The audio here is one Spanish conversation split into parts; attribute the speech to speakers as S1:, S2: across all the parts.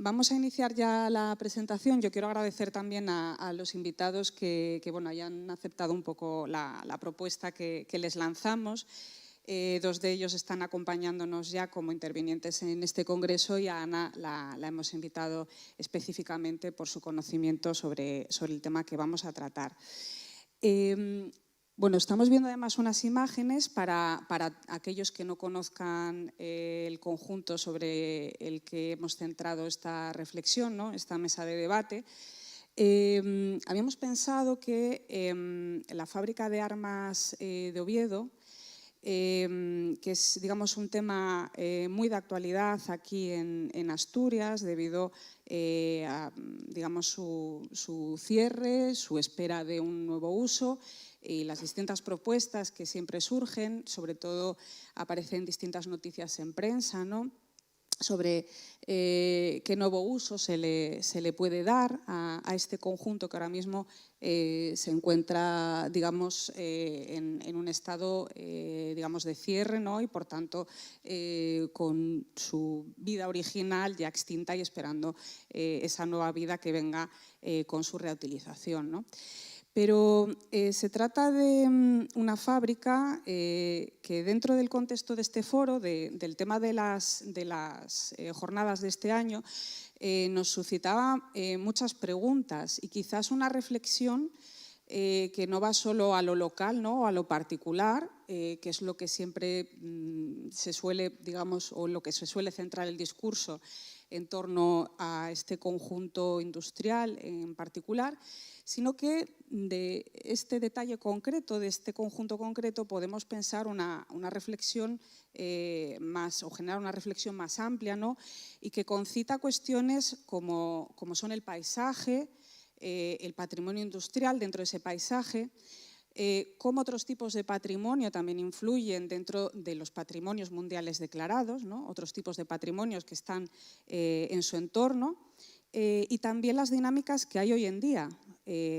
S1: Vamos a iniciar ya la presentación. Yo quiero agradecer también a los invitados que bueno, hayan aceptado un poco la propuesta que les lanzamos. Dos de ellos están acompañándonos ya como intervinientes en este congreso y a Ana la hemos invitado específicamente por su conocimiento sobre el tema que vamos a tratar. Bueno, estamos viendo además unas imágenes para aquellos que no conozcan el conjunto sobre el que hemos centrado esta reflexión, ¿no? Esta mesa de debate. Habíamos pensado que la fábrica de armas de Oviedo, que es, digamos, un tema muy de actualidad aquí en Asturias debido a, digamos, su cierre, su espera de un nuevo uso y las distintas propuestas que siempre surgen, sobre todo aparecen distintas noticias en prensa, ¿no?, sobre qué nuevo uso se le puede dar a este conjunto que ahora mismo se encuentra, digamos, en un estado, digamos, de cierre, ¿no? Y por tanto con su vida original ya extinta y esperando esa nueva vida que venga con su reutilización, ¿no? Pero se trata de una fábrica que dentro del contexto de este foro, del tema de las jornadas de este año, nos suscitaba muchas preguntas y quizás una reflexión que no va solo a lo local, ¿no?, o a lo particular, que es lo que siempre se suele, digamos, o lo que se suele centrar el discurso en torno a este conjunto industrial en particular, sino que de este detalle concreto, de este conjunto concreto, podemos pensar una reflexión más, o generar una reflexión más amplia, ¿no?, y que concita cuestiones como son el paisaje, el patrimonio industrial dentro de ese paisaje, cómo otros tipos de patrimonio también influyen dentro de los patrimonios mundiales declarados, ¿no?, otros tipos de patrimonios que están en su entorno, y también las dinámicas que hay hoy en día.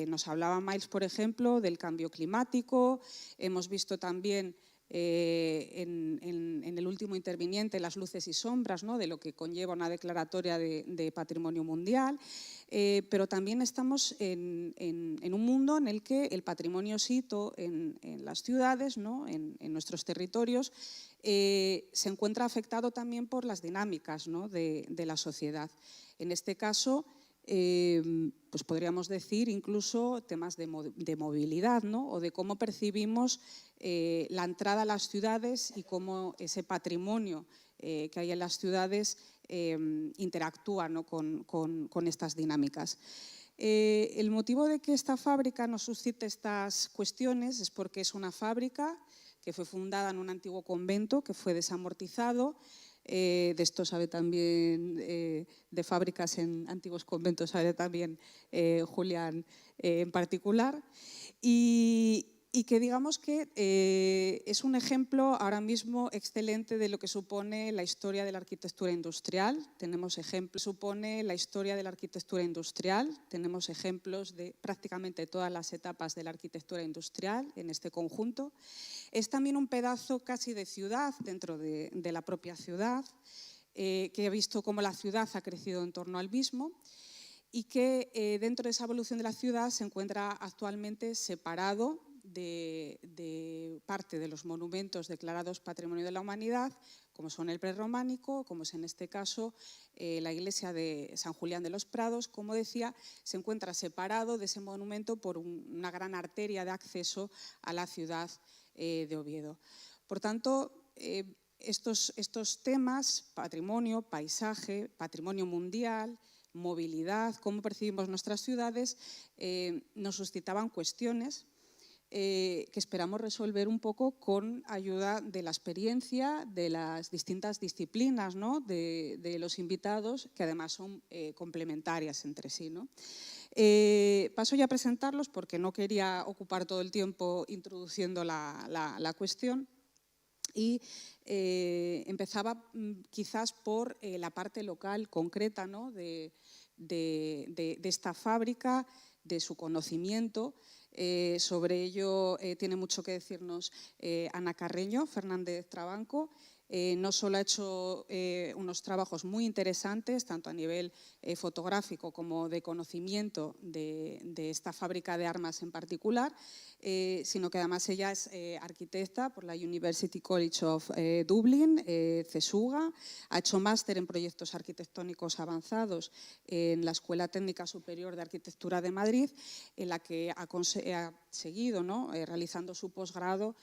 S1: Nos hablaba Miles, por ejemplo, del cambio climático. Hemos visto también en el último interviniente las luces y sombras, ¿no?, de lo que conlleva una declaratoria de patrimonio mundial. Pero también estamos en un mundo en el que el patrimonio sito en las ciudades, ¿no?, en nuestros territorios, se encuentra afectado también por las dinámicas, ¿no?, de la sociedad. En este caso, pues podríamos decir incluso temas de movilidad, ¿no?, o de cómo percibimos la entrada a las ciudades y cómo ese patrimonio que hay en las ciudades interactúa, ¿no?, con estas dinámicas. El motivo de que esta fábrica nos suscite estas cuestiones es porque es una fábrica que fue fundada en un antiguo convento que fue desamortizado. De esto sabe también, de fábricas en antiguos conventos sabe también Julián en particular, y que digamos que es un ejemplo ahora mismo excelente de lo que supone la historia de la arquitectura industrial. Tenemos ejemplos, supone la historia de la arquitectura industrial, tenemos ejemplos de prácticamente todas las etapas de la arquitectura industrial en este conjunto. Es también un pedazo casi de ciudad dentro de la propia ciudad, que ha visto cómo la ciudad ha crecido en torno al mismo y que dentro de esa evolución de la ciudad se encuentra actualmente separado de parte de los monumentos declarados Patrimonio de la Humanidad, como son el prerrománico, como es en este caso la iglesia de San Julián de los Prados. Como decía, se encuentra separado de ese monumento por una gran arteria de acceso a la ciudad de Oviedo. Por tanto, estos temas, patrimonio, paisaje, patrimonio mundial, movilidad, cómo percibimos nuestras ciudades, nos suscitaban cuestiones que esperamos resolver un poco con ayuda de la experiencia de las distintas disciplinas, ¿no?, de los invitados, que además son complementarias entre sí, ¿no? Paso ya a presentarlos porque no quería ocupar todo el tiempo introduciendo la cuestión. Y empezaba quizás por la parte local concreta, ¿no?, de esta fábrica, de su conocimiento. Sobre ello tiene mucho que decirnos Ana Carreño Fernández Trabanco, no solo ha hecho unos trabajos muy interesantes, tanto a nivel fotográfico como de conocimiento de esta fábrica de armas en particular, sino que además ella es arquitecta por la University College of Dublin, CESUGA, ha hecho máster en proyectos arquitectónicos avanzados en la Escuela Técnica Superior de Arquitectura de Madrid, en la que ha seguido, ¿no?, realizando su posgrado,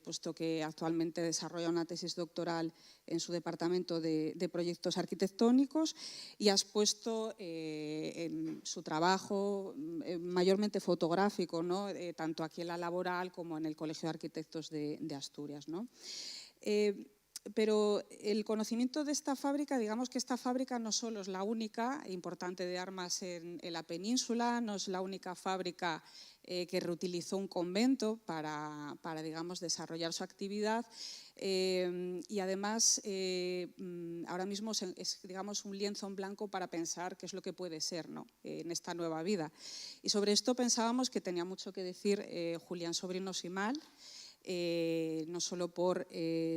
S1: puesto que actualmente desarrolla una tesis doctoral en su departamento de proyectos arquitectónicos, y ha expuesto en su trabajo mayormente fotográfico, ¿no?, tanto aquí en la Laboral como en el Colegio de Arquitectos de Asturias, ¿no? Pero el conocimiento de esta fábrica, digamos que esta fábrica no solo es la única importante de armas en la península, no es la única fábrica que reutilizó un convento para digamos, desarrollar su actividad, y además ahora mismo es, digamos, un lienzo en blanco para pensar qué es lo que puede ser, ¿no?, en esta nueva vida. Y sobre esto pensábamos que tenía mucho que decir Julián Sobrino Simal, no solo por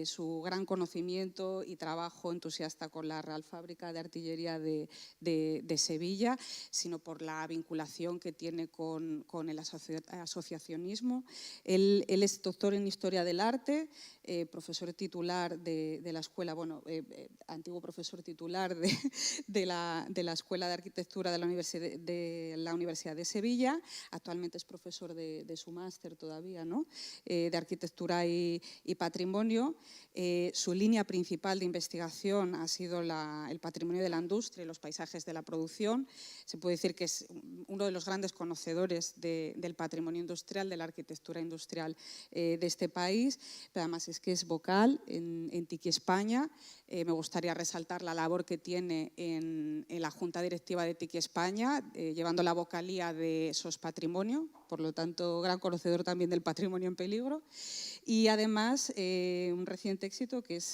S1: su gran conocimiento y trabajo entusiasta con la Real Fábrica de Artillería de Sevilla, sino por la vinculación que tiene con el asociacionismo. Él es doctor en Historia del Arte, profesor titular de la escuela, bueno, antiguo profesor titular de la Escuela de Arquitectura de la Universidad de Sevilla, actualmente es profesor de su máster todavía, ¿no?, de Arquitectura y Patrimonio. Su línea principal de investigación ha sido el patrimonio de la industria y los paisajes de la producción. Se puede decir que es uno de los grandes conocedores del patrimonio industrial, de la arquitectura industrial de este país, pero además es que es vocal en Tiki España. Me gustaría resaltar la labor que tiene en la Junta Directiva de Tiki España, llevando la vocalía de SOS Patrimonio, por lo tanto, gran conocedor también del patrimonio en peligro. Y además, un reciente éxito que es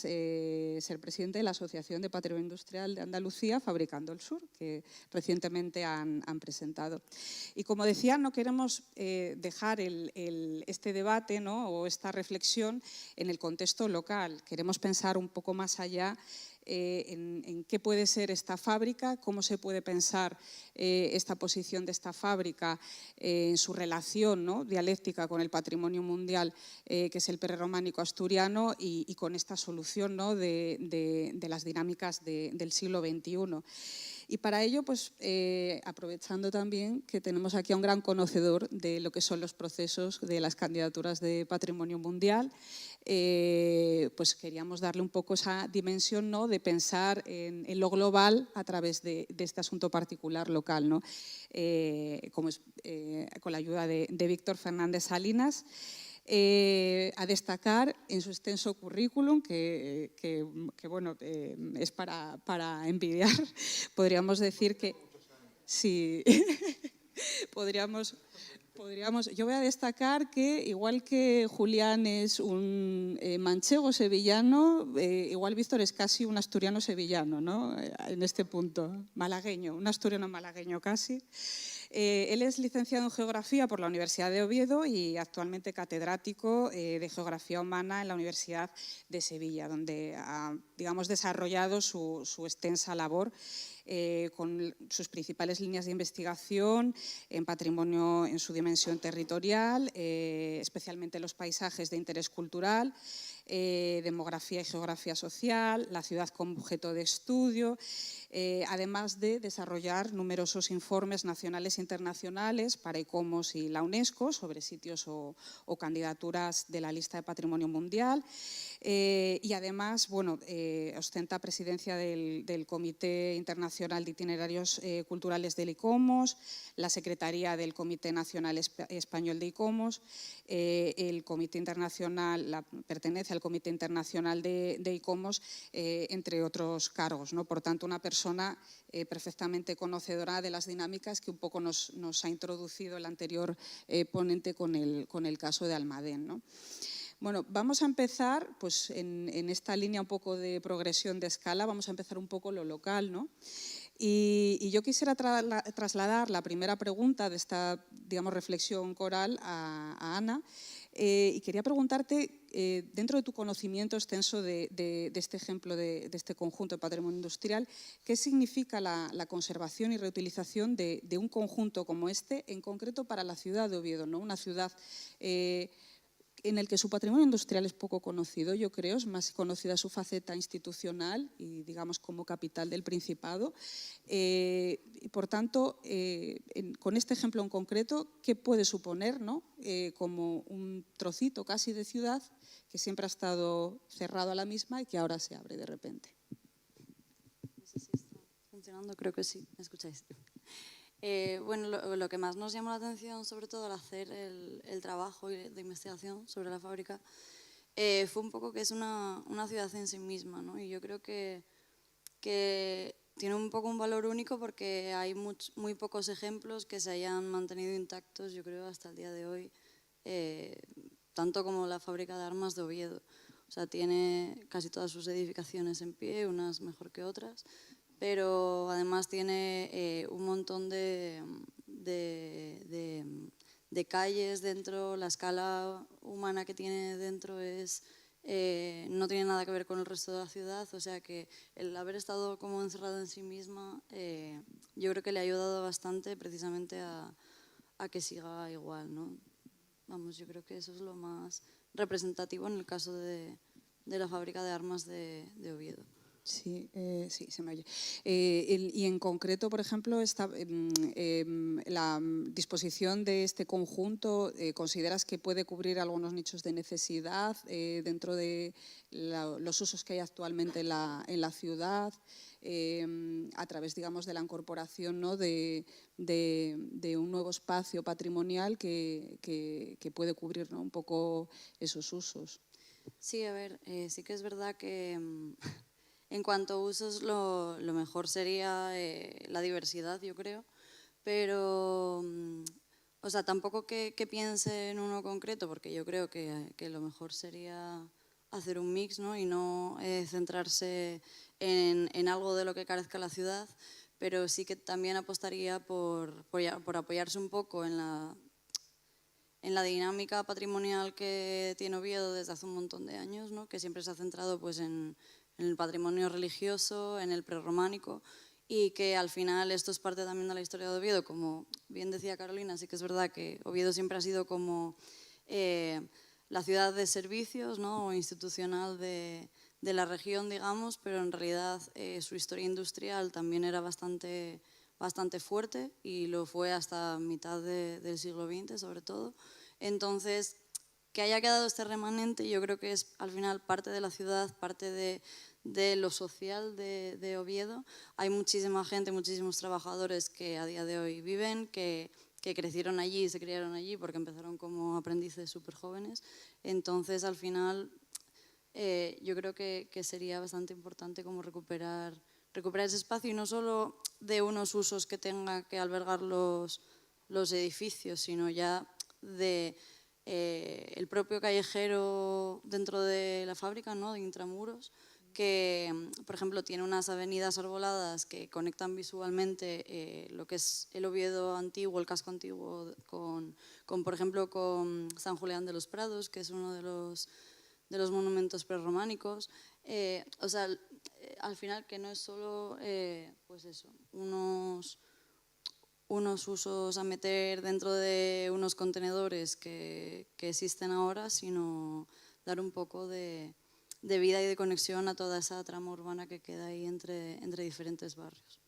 S1: ser presidente de la Asociación de Patrimonio Industrial de Andalucía, Fabricando el Sur, que recientemente han presentado. Y como decía, no queremos dejar este debate, ¿no?, o esta reflexión en el contexto local. Queremos pensar un poco más allá en qué puede ser esta fábrica, cómo se puede pensar esta posición de esta fábrica en su relación, ¿no?, dialéctica con el patrimonio mundial, que es el prerrománico asturiano, y con esta solución, ¿no?, de las dinámicas del siglo XXI. Y para ello, pues aprovechando también que tenemos aquí a un gran conocedor de lo que son los procesos de las candidaturas de patrimonio mundial, pues queríamos darle un poco esa dimensión, ¿no?, de pensar en lo global a través de este asunto particular local, ¿no?, con la ayuda de Víctor Fernández Salinas. A destacar en su extenso currículum, que bueno, es para envidiar. Podríamos decir que sí, podríamos. Yo voy a destacar que, igual que Julián es un manchego sevillano, igual Víctor es casi un asturiano sevillano, ¿no?, en este punto, malagueño, un asturiano malagueño casi. Él es licenciado en Geografía por la Universidad de Oviedo y actualmente catedrático de Geografía Humana en la Universidad de Sevilla, donde ha, digamos, desarrollado su extensa labor con sus principales líneas de investigación en patrimonio en su dimensión territorial, especialmente los paisajes de interés cultural, demografía y geografía social, la ciudad como objeto de estudio, además de desarrollar numerosos informes nacionales e internacionales para ICOMOS y la UNESCO sobre sitios o candidaturas de la lista de patrimonio mundial. Y además, bueno, ostenta presidencia del Comité Internacional de Itinerarios Culturales del ICOMOS, la Secretaría del Comité Nacional Español de ICOMOS, el Comité Internacional, pertenece al Comité Internacional de ICOMOS, entre otros cargos, ¿no? Por tanto, una persona perfectamente conocedora de las dinámicas que un poco nos ha introducido el anterior ponente con el caso de Almadén, ¿no? Bueno, vamos a empezar pues, en esta línea un poco de progresión de escala, vamos a empezar un poco lo local, ¿no? Y yo quisiera trasladar la primera pregunta de esta, digamos, reflexión coral a Ana, Y quería preguntarte, dentro de tu conocimiento extenso de este ejemplo, de este conjunto de patrimonio industrial, ¿qué significa la conservación y reutilización de un conjunto como este, en concreto para la ciudad de Oviedo, ¿no? Una ciudad en el que su patrimonio industrial es poco conocido, yo creo, es más conocida su faceta institucional y, digamos, como capital del Principado. Y, por tanto, con este ejemplo en concreto, ¿qué puede suponer, ¿no? Como un trocito casi de ciudad que siempre ha estado cerrado a la misma y que ahora se abre de repente?
S2: No sé si está funcionando, creo que sí, ¿me escucháis? Bueno, lo que más nos llamó la atención, sobre todo al hacer el trabajo de investigación sobre la fábrica, fue un poco que es una ciudad en sí misma, ¿no? Y yo creo que tiene un poco un valor único porque hay muy pocos ejemplos que se hayan mantenido intactos, yo creo, hasta el día de hoy, tanto como la fábrica de armas de Oviedo. O sea, tiene casi todas sus edificaciones en pie, unas mejor que otras, pero además tiene un montón de calles dentro. La escala humana que tiene dentro no tiene nada que ver con el resto de la ciudad, o sea que el haber estado como encerrado en sí misma yo creo que le ha ayudado bastante precisamente a que siga igual, ¿no? Vamos, yo creo que eso es lo más representativo en el caso de la fábrica de armas de Oviedo.
S1: Sí, sí, se me oye. Y en concreto, por ejemplo, la disposición de este conjunto, ¿consideras que puede cubrir algunos nichos de necesidad dentro de los usos que hay actualmente en la ciudad, a través, digamos, de la incorporación, ¿no? de un nuevo espacio patrimonial que puede cubrir, ¿no? un poco esos usos?
S2: Sí, a ver, sí que es verdad que en cuanto a usos, lo mejor sería la diversidad, yo creo, pero, o sea, tampoco que piense en uno concreto, porque yo creo que lo mejor sería hacer un mix, ¿no? Y no centrarse en algo de lo que carezca la ciudad, pero sí que también apostaría por apoyarse un poco en la dinámica patrimonial que tiene Oviedo desde hace un montón de años, ¿no? Que siempre se ha centrado pues, en el patrimonio religioso, en el prerrománico, y que al final esto es parte también de la historia de Oviedo. Como bien decía Carolina, sí que es verdad que Oviedo siempre ha sido como la ciudad de servicios, ¿no? O institucional de la región, digamos, pero en realidad su historia industrial también era bastante fuerte y lo fue hasta mitad del siglo XX, sobre todo. Entonces, que haya quedado este remanente, yo creo que es al final parte de la ciudad, parte de lo social de Oviedo. Hay muchísima gente, muchísimos trabajadores que a día de hoy viven, que crecieron allí y se criaron allí porque empezaron como aprendices súper jóvenes. Entonces, al final, yo creo que sería bastante importante como recuperar ese espacio, y no solo de unos usos que tenga que albergar los edificios, sino ya de el propio callejero dentro de la fábrica, ¿no? De intramuros, que, por ejemplo, tiene unas avenidas arboladas que conectan visualmente lo que es el Oviedo antiguo, el casco antiguo, con, por ejemplo, con San Julián de los Prados, que es uno de los monumentos prerrománicos. O sea, al final que no es solo, pues eso, unos usos a meter dentro de unos contenedores que existen ahora, sino dar un poco de vida y de conexión a toda esa trama urbana que queda ahí entre diferentes barrios.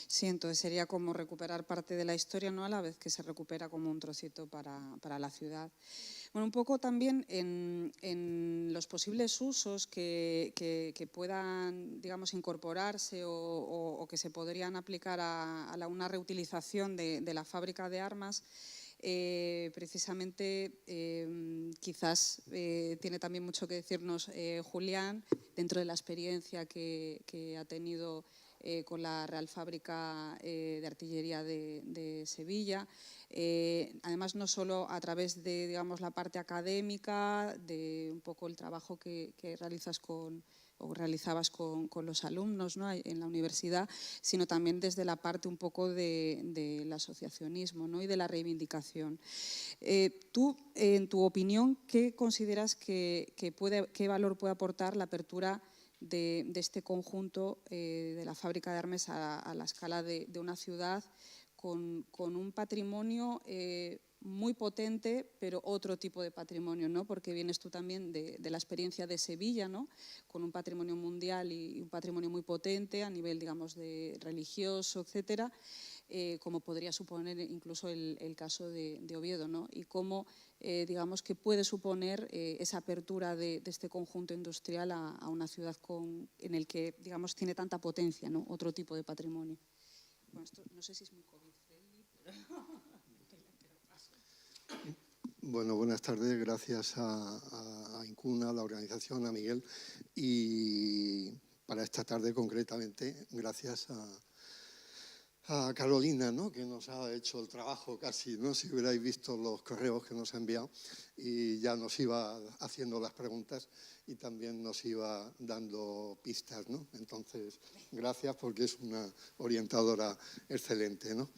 S1: Sí, entonces sería como recuperar parte de la historia, ¿no? A la vez que se recupera como un trocito para la ciudad. Bueno, un poco también en los posibles usos que puedan, digamos, incorporarse o que se podrían aplicar a una reutilización de la fábrica de armas. Precisamente quizás tiene también mucho que decirnos Julián, dentro de la experiencia que ha tenido con la Real Fábrica de Artillería de Sevilla. Además, no solo a través de, digamos, la parte académica, de un poco el trabajo que realizas con o realizabas con los alumnos, ¿no?, en la universidad, sino también desde la parte un poco del asociacionismo, ¿no?, y de la reivindicación. Tú, en tu opinión, ¿qué consideras qué valor puede aportar la apertura de este conjunto de la fábrica de Armes a la escala de una ciudad con un patrimonio muy potente, pero otro tipo de patrimonio, ¿no? Porque vienes tú también de la experiencia de Sevilla, ¿no?, con un patrimonio mundial y un patrimonio muy potente a nivel, digamos, de religioso, etcétera, como podría suponer incluso el caso de Oviedo, ¿no? Y cómo, digamos, que puede suponer esa apertura de este conjunto industrial a una ciudad en el que, digamos, tiene tanta potencia, ¿no?, otro tipo de patrimonio. Bueno, esto no sé si es muy COVID-friendly, pero...
S3: Bueno, buenas tardes. Gracias a Incuna, a la organización, a Miguel. Y para esta tarde concretamente, gracias a Carolina, ¿no?, que nos ha hecho el trabajo casi, ¿no?, si hubierais visto los correos que nos ha enviado, y ya nos iba haciendo las preguntas y también nos iba dando pistas, ¿no? Entonces, gracias, porque es una orientadora excelente, ¿no?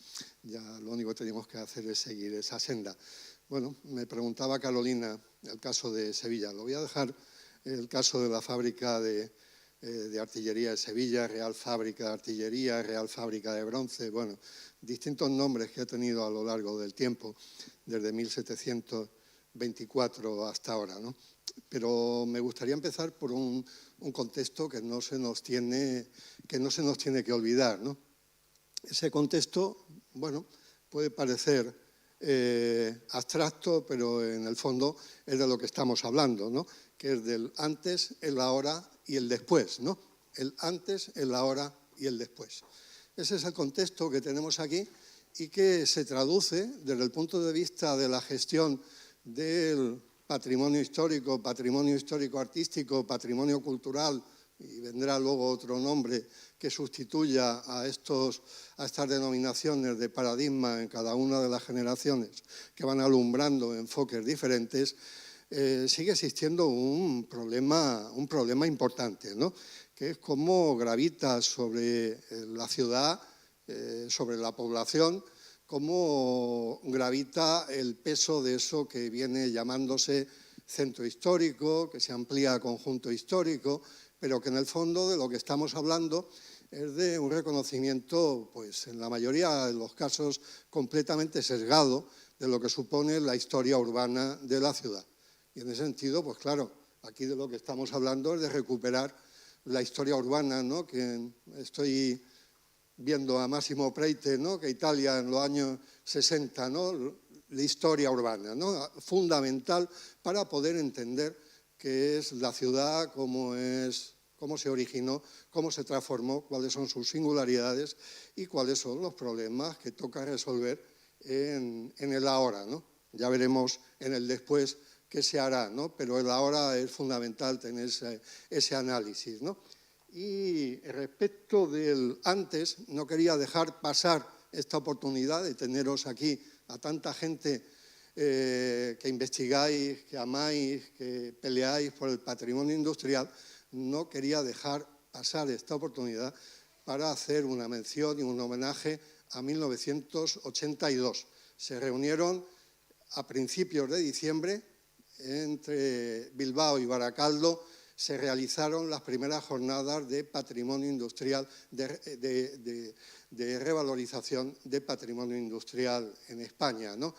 S3: Ya lo único que tenemos que hacer es seguir esa senda. Bueno, me preguntaba Carolina el caso de Sevilla. Lo voy a dejar el caso de la fábrica de artillería de Sevilla, Real Fábrica de Artillería, Real Fábrica de Bronce, bueno, distintos nombres que ha tenido a lo largo del tiempo, desde 1724 hasta ahora, ¿no? Pero me gustaría empezar por un contexto que no se nos tiene que olvidar, ¿no? Ese contexto, bueno, puede parecer abstracto, pero en el fondo es de lo que estamos hablando, ¿no?, que es del antes, el ahora y el después, ¿no? El antes, el ahora y el después. Ese es el contexto que tenemos aquí y que se traduce desde el punto de vista de la gestión del patrimonio histórico artístico, patrimonio cultural, y vendrá luego otro nombre que sustituya a estas denominaciones de paradigma en cada una de las generaciones que van alumbrando enfoques diferentes. Sigue existiendo un problema importante, ¿no?, que es cómo gravita sobre la ciudad, sobre la población, cómo gravita el peso de eso que viene llamándose centro histórico, que se amplía a conjunto histórico, pero que en el fondo de lo que estamos hablando es de un reconocimiento, pues en la mayoría de los casos, completamente sesgado de lo que supone la historia urbana de la ciudad. Y en ese sentido, pues claro, aquí de lo que estamos hablando es de recuperar la historia urbana, ¿no?, que estoy viendo a Massimo Preite, ¿no?, que Italia en los años 60, ¿no?, la historia urbana, ¿no?, fundamental para poder entender qué es la ciudad, cómo se originó, cómo se transformó, cuáles son sus singularidades y cuáles son los problemas que toca resolver en el ahora, ¿no? Ya veremos en el después qué se hará, ¿no? Pero el ahora es fundamental tener ese análisis, ¿no? Y respecto del antes, no quería dejar pasar esta oportunidad de teneros aquí a tanta gente que investigáis, que amáis, que peleáis por el patrimonio industrial. No quería dejar pasar esta oportunidad para hacer una mención y un homenaje a 1982. Se reunieron a principios de diciembre entre Bilbao y Baracaldo, se realizaron las primeras jornadas de patrimonio industrial, de revalorización de patrimonio industrial en España, ¿no?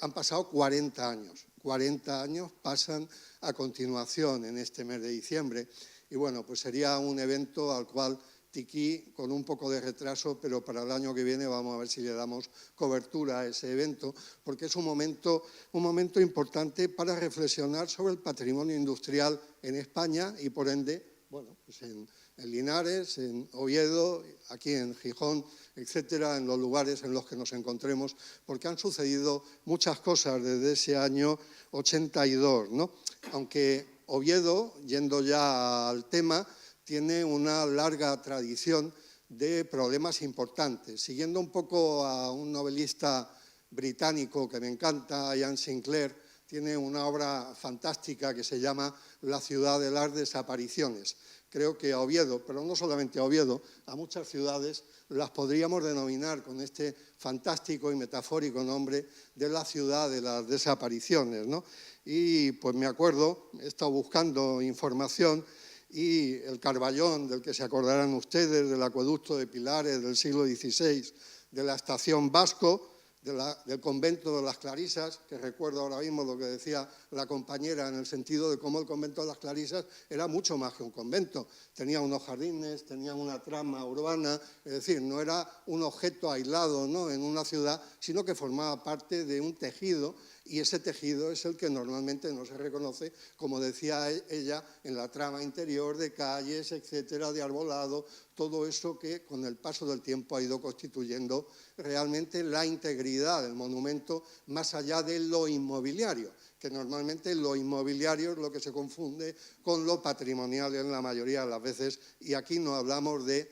S3: Han pasado 40 años. 40 años pasan a continuación en este mes de diciembre. Y bueno, pues sería un evento al cual Tiquí, con un poco de retraso, pero para el año que viene vamos a ver si le damos cobertura a ese evento, porque es un momento importante para reflexionar sobre el patrimonio industrial en España y, por ende, bueno, pues en Linares, en Oviedo, aquí en Gijón, etcétera, en los lugares en los que nos encontremos, porque han sucedido muchas cosas desde ese año 82, ¿no? Aunque Oviedo, yendo ya al tema, tiene una larga tradición de problemas importantes. Siguiendo un poco a un novelista británico que me encanta, Ian Sinclair, tiene una obra fantástica que se llama La ciudad de las desapariciones. Creo que a Oviedo, pero no solamente a Oviedo, a muchas ciudades las podríamos denominar con este fantástico y metafórico nombre de la ciudad de las desapariciones, ¿no? Y pues me acuerdo, he estado buscando información y el Carballón, del que se acordarán ustedes, del acueducto de Pilares del siglo XVI, de la estación Vasco, del convento de las Clarisas, que recuerdo ahora mismo lo que decía la compañera en el sentido de cómo el convento de las Clarisas era mucho más que un convento. Tenía unos jardines, tenía una trama urbana, es decir, no era un objeto aislado, ¿no?, en una ciudad, sino que formaba parte de un tejido, y ese tejido es el que normalmente no se reconoce, como decía ella, en la trama interior de calles, etcétera, de arbolado, todo eso que con el paso del tiempo ha ido constituyendo realmente la integridad del monumento más allá de lo inmobiliario, que normalmente lo inmobiliario es lo que se confunde con lo patrimonial en la mayoría de las veces, y aquí no hablamos de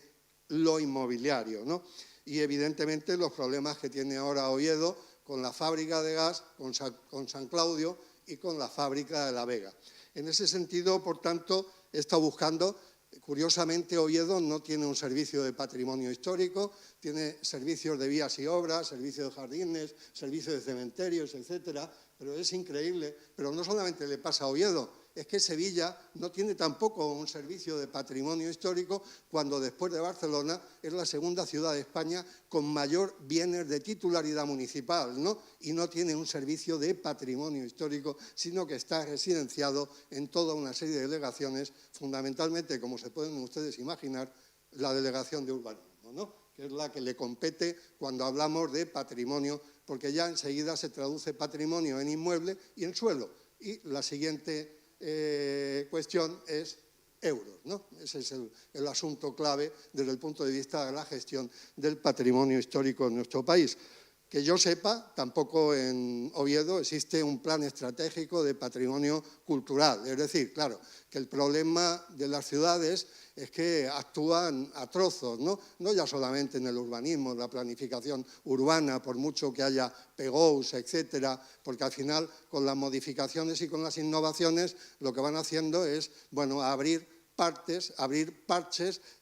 S3: lo inmobiliario, ¿no? Y evidentemente los problemas que tiene ahora Oviedo con la fábrica de gas, con San Claudio y con la fábrica de La Vega. En ese sentido, por tanto, he estado buscando. Curiosamente, Oviedo no tiene un servicio de patrimonio histórico, tiene servicios de vías y obras, servicios de jardines, servicios de cementerios, etcétera, pero es increíble. Pero no solamente le pasa a Oviedo, es que Sevilla no tiene tampoco un servicio de patrimonio histórico, cuando después de Barcelona es la segunda ciudad de España con mayor bienes de titularidad municipal, ¿no? Y no tiene un servicio de patrimonio histórico, sino que está residenciado en toda una serie de delegaciones, fundamentalmente, como se pueden ustedes imaginar, la delegación de urbanismo, ¿no?, que es la que le compete cuando hablamos de patrimonio, porque ya enseguida se traduce patrimonio en inmueble y en suelo. Y la siguiente cuestión es euros, ¿no? Ese es el asunto clave desde el punto de vista de la gestión del patrimonio histórico en nuestro país. Que yo sepa, tampoco en Oviedo existe un plan estratégico de patrimonio cultural. Es decir, claro, que el problema de las ciudades es que actúan a trozos, ¿no? No ya solamente en el urbanismo, en la planificación urbana, por mucho que haya PGOs, etcétera, porque al final con las modificaciones y con las innovaciones lo que van haciendo es, bueno, abrir parches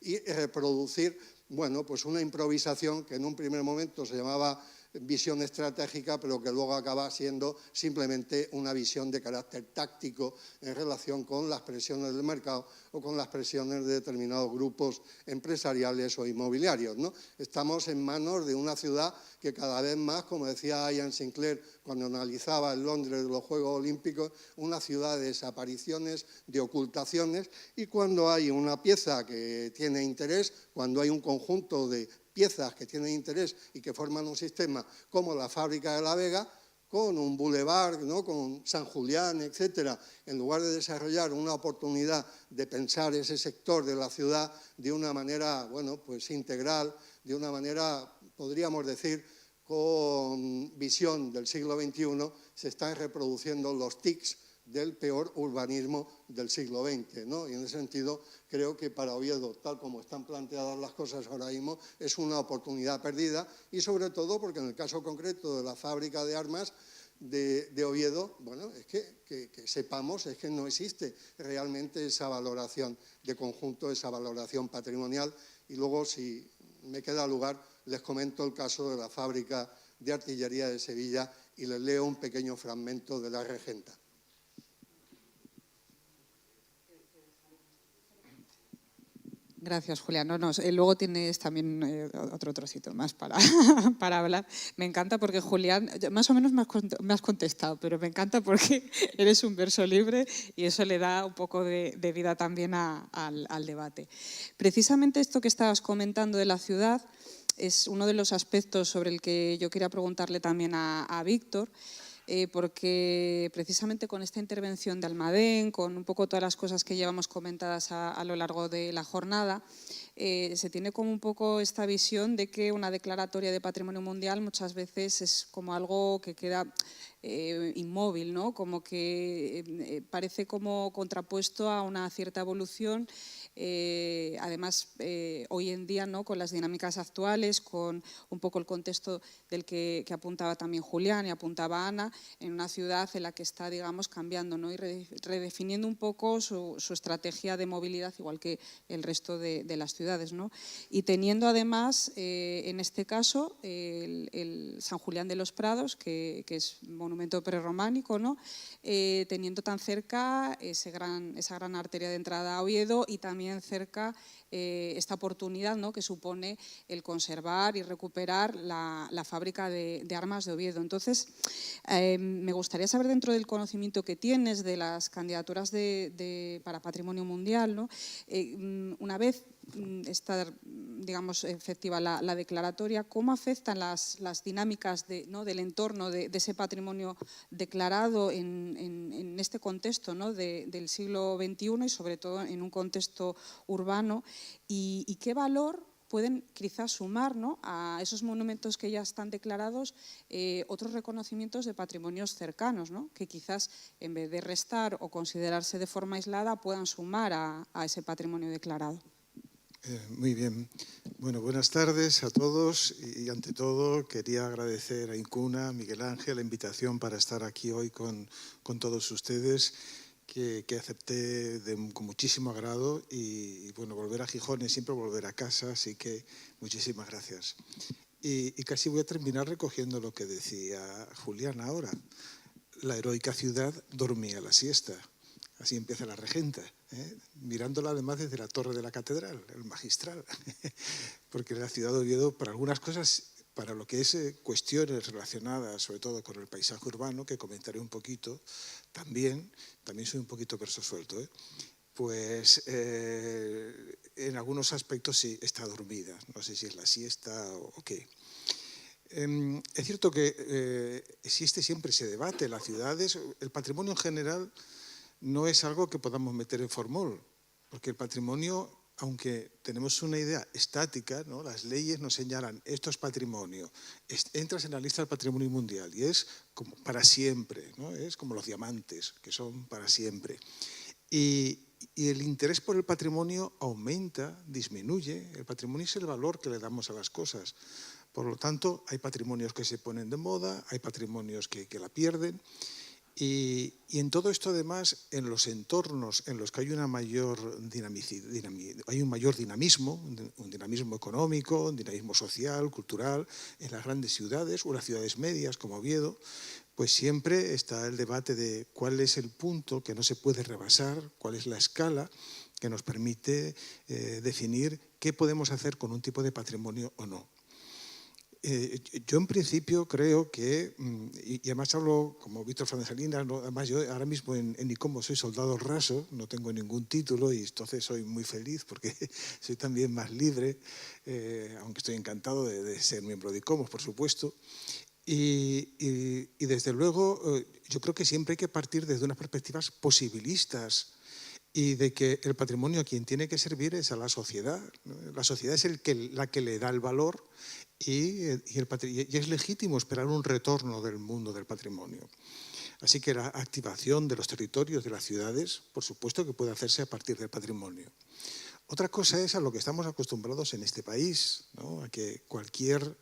S3: y reproducir, bueno, pues una improvisación que en un primer momento se llamaba visión estratégica, pero que luego acaba siendo simplemente una visión de carácter táctico en relación con las presiones del mercado o con las presiones de determinados grupos empresariales o inmobiliarios, ¿no? Estamos en manos de una ciudad que cada vez más, como decía Ian Sinclair cuando analizaba el Londres de los Juegos Olímpicos, una ciudad de desapariciones, de ocultaciones, y cuando hay una pieza que tiene interés, cuando hay un conjunto de piezas que tienen interés y que forman un sistema como la fábrica de La Vega, con un bulevar, ¿no?, con San Julián, etcétera, en lugar de desarrollar una oportunidad de pensar ese sector de la ciudad de una manera, bueno, pues integral, de una manera, podríamos decir, con visión del siglo XXI, se están reproduciendo los tics del peor urbanismo del siglo XX, ¿no? Y en ese sentido creo que para Oviedo, tal como están planteadas las cosas ahora mismo, es una oportunidad perdida, y sobre todo porque en el caso concreto de la fábrica de armas de Oviedo, bueno, es que sepamos, es que no existe realmente esa valoración de conjunto, esa valoración patrimonial. Y luego, si me queda lugar, les comento el caso de la fábrica de artillería de Sevilla y les leo un pequeño fragmento de La Regenta.
S1: Gracias, Julián. Luego tienes también otro trocito más para, para hablar. Me encanta porque, Julián, más o menos me has contestado, pero me encanta porque eres un verso libre y eso le da un poco de vida también al debate. Precisamente esto que estabas comentando de la ciudad es uno de los aspectos sobre el que yo quería preguntarle también a Víctor, porque precisamente con esta intervención de Almadén, con un poco todas las cosas que llevamos comentadas a lo largo de la jornada, se tiene como un poco esta visión de que una declaratoria de patrimonio mundial muchas veces es como algo que queda inmóvil, ¿no? Como que parece como contrapuesto a una cierta evolución además hoy en día, ¿no?, con las dinámicas actuales, con un poco el contexto del que apuntaba también Julián y apuntaba Ana, en una ciudad en la que está, digamos, cambiando, ¿no?, y redefiniendo un poco su estrategia de movilidad, igual que el resto de las ciudades, ¿no? Y teniendo además, en este caso, el San Julián de los Prados, que es monumento prerrománico, ¿no?, teniendo tan cerca esa gran arteria de entrada a Oviedo y también cerca esta oportunidad, ¿no?, que supone el conservar y recuperar la fábrica de armas de Oviedo. Entonces, me gustaría saber, dentro del conocimiento que tienes de las candidaturas para Patrimonio Mundial, ¿no?, una vez está, digamos, efectiva la declaratoria, ¿cómo afectan las dinámicas del entorno de ese patrimonio declarado en este contexto, ¿no?, del siglo XXI y sobre todo en un contexto urbano? ¿Y qué valor pueden quizás sumar, ¿no?, a esos monumentos que ya están declarados otros reconocimientos de patrimonios cercanos, ¿no?, que quizás en vez de restar o considerarse de forma aislada puedan sumar a ese patrimonio declarado?
S4: Muy bien. Bueno, buenas tardes a todos y ante todo quería agradecer a Incuna, a Miguel Ángel, la invitación para estar aquí hoy con todos ustedes, que acepté con muchísimo agrado y bueno, volver a Gijón es siempre volver a casa, así que muchísimas gracias. Y casi voy a terminar recogiendo lo que decía Julián ahora. La heroica ciudad dormía la siesta. Así empieza la regenta, mirándola además desde la torre de la catedral, el magistral, porque la ciudad de Oviedo, para algunas cosas, para lo que es cuestiones relacionadas sobre todo con el paisaje urbano, que comentaré un poquito, también soy un poquito verso suelto, pues en algunos aspectos sí está dormida, no sé si es la siesta o qué. Es cierto que existe siempre ese debate en las ciudades, el patrimonio en general no es algo que podamos meter en formol, porque el patrimonio, aunque tenemos una idea estática, ¿no?, las leyes nos señalan esto es patrimonio, entras en la lista del patrimonio mundial y es como para siempre, ¿no?, es como los diamantes, que son para siempre. Y el interés por el patrimonio aumenta, disminuye. El patrimonio es el valor que le damos a las cosas. Por lo tanto, hay patrimonios que se ponen de moda, hay patrimonios que la pierden. Y en todo esto, además, en los entornos en los que hay un mayor dinamismo, un dinamismo económico, un dinamismo social, cultural, en las grandes ciudades o en las ciudades medias como Oviedo, pues siempre está el debate de cuál es el punto que no se puede rebasar, cuál es la escala que nos permite definir qué podemos hacer con un tipo de patrimonio o no. Yo en principio creo que, y además hablo como Víctor Fernández Salinas, ¿no?, además yo ahora mismo en ICOMOS soy soldado raso, no tengo ningún título y entonces soy muy feliz porque soy también más libre, aunque estoy encantado de ser miembro de ICOMOS, por supuesto. Y desde luego yo creo que siempre hay que partir desde unas perspectivas posibilistas y de que el patrimonio a quien tiene que servir es a la sociedad, ¿no? La sociedad es la que le da el valor y es legítimo esperar un retorno del mundo del patrimonio. Así que la activación de los territorios de las ciudades, por supuesto que puede hacerse a partir del patrimonio. Otra cosa es a lo que estamos acostumbrados en este país, ¿no?, a que cualquier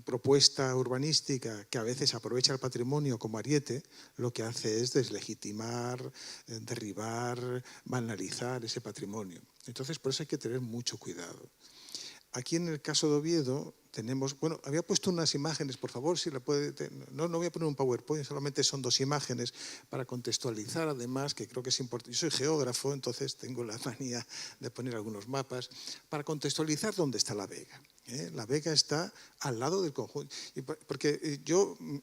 S4: propuesta urbanística que a veces aprovecha el patrimonio como ariete, lo que hace es deslegitimar, derribar, banalizar ese patrimonio. Entonces, por eso hay que tener mucho cuidado. Aquí en el caso de Oviedo tenemos, bueno, había puesto unas imágenes, por favor, si la puede, no voy a poner un PowerPoint, solamente son 2 imágenes para contextualizar, además, que creo que es importante. Yo soy geógrafo, entonces tengo la manía de poner algunos mapas para contextualizar dónde está la Vega. La Vega está al lado del conjunto, porque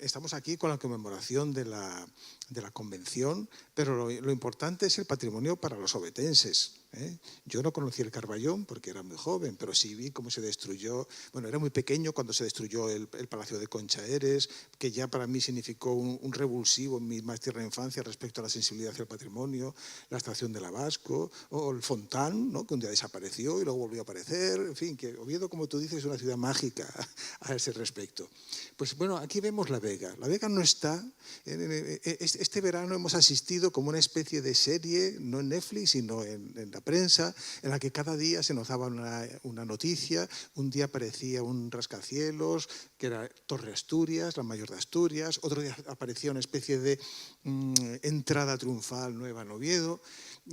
S4: estamos aquí con la conmemoración de la convención, pero lo importante es el patrimonio para los ovetenses. Yo no conocí el Carballón porque era muy joven, pero sí vi cómo se destruyó. Bueno, era muy pequeño cuando se destruyó el Palacio de Concha Eres, que ya para mí significó un revulsivo en mi más tierna infancia respecto a la sensibilidad hacia el patrimonio, la estación del Abasco, o el Fontán, ¿no?, que un día desapareció y luego volvió a aparecer. En fin, que Oviedo, como tú dices, es una ciudad mágica a ese respecto. Pues bueno, aquí vemos La Vega. La Vega no está. Este verano hemos asistido como una especie de serie, no en Netflix, sino en la prensa, en la que cada día se nos daba una noticia. Un día aparecía un rascacielos, que era Torre Asturias, la mayor de Asturias. Otro día aparecía una especie de entrada triunfal nueva en Oviedo.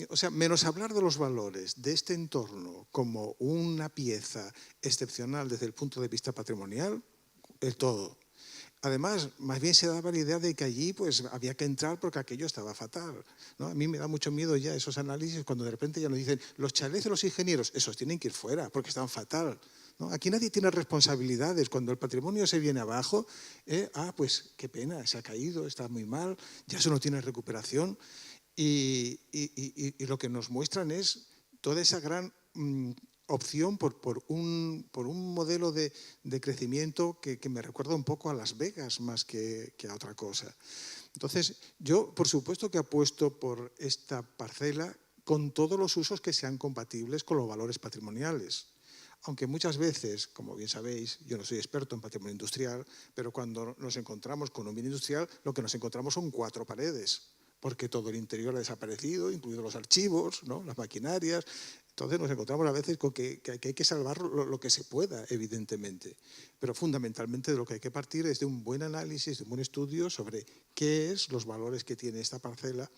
S4: O sea, menos hablar de los valores de este entorno como una pieza excepcional desde el punto de vista patrimonial, el todo. Además, más bien se daba la idea de que allí pues, había que entrar porque aquello estaba fatal, ¿no? A mí me da mucho miedo ya esos análisis cuando de repente ya nos dicen los chalés de los ingenieros, esos tienen que ir fuera porque están fatal, ¿no? Aquí nadie tiene responsabilidades. Cuando el patrimonio se viene abajo, pues qué pena, se ha caído, está muy mal, ya eso no tiene recuperación. Y lo que nos muestran es toda esa gran opción por un modelo de crecimiento que me recuerda un poco a Las Vegas más que a otra cosa. Entonces, yo por supuesto que apuesto por esta parcela con todos los usos que sean compatibles con los valores patrimoniales. Aunque muchas veces, como bien sabéis, yo no soy experto en patrimonio industrial, pero cuando nos encontramos con un bien industrial, lo que nos encontramos son 4 paredes, porque todo el interior ha desaparecido, incluidos los archivos, ¿no?, las maquinarias. Entonces nos encontramos a veces con que hay que salvar lo que se pueda, evidentemente. Pero fundamentalmente de lo que hay que partir es de un buen análisis, de un buen estudio sobre qué es los valores que tiene esta parcela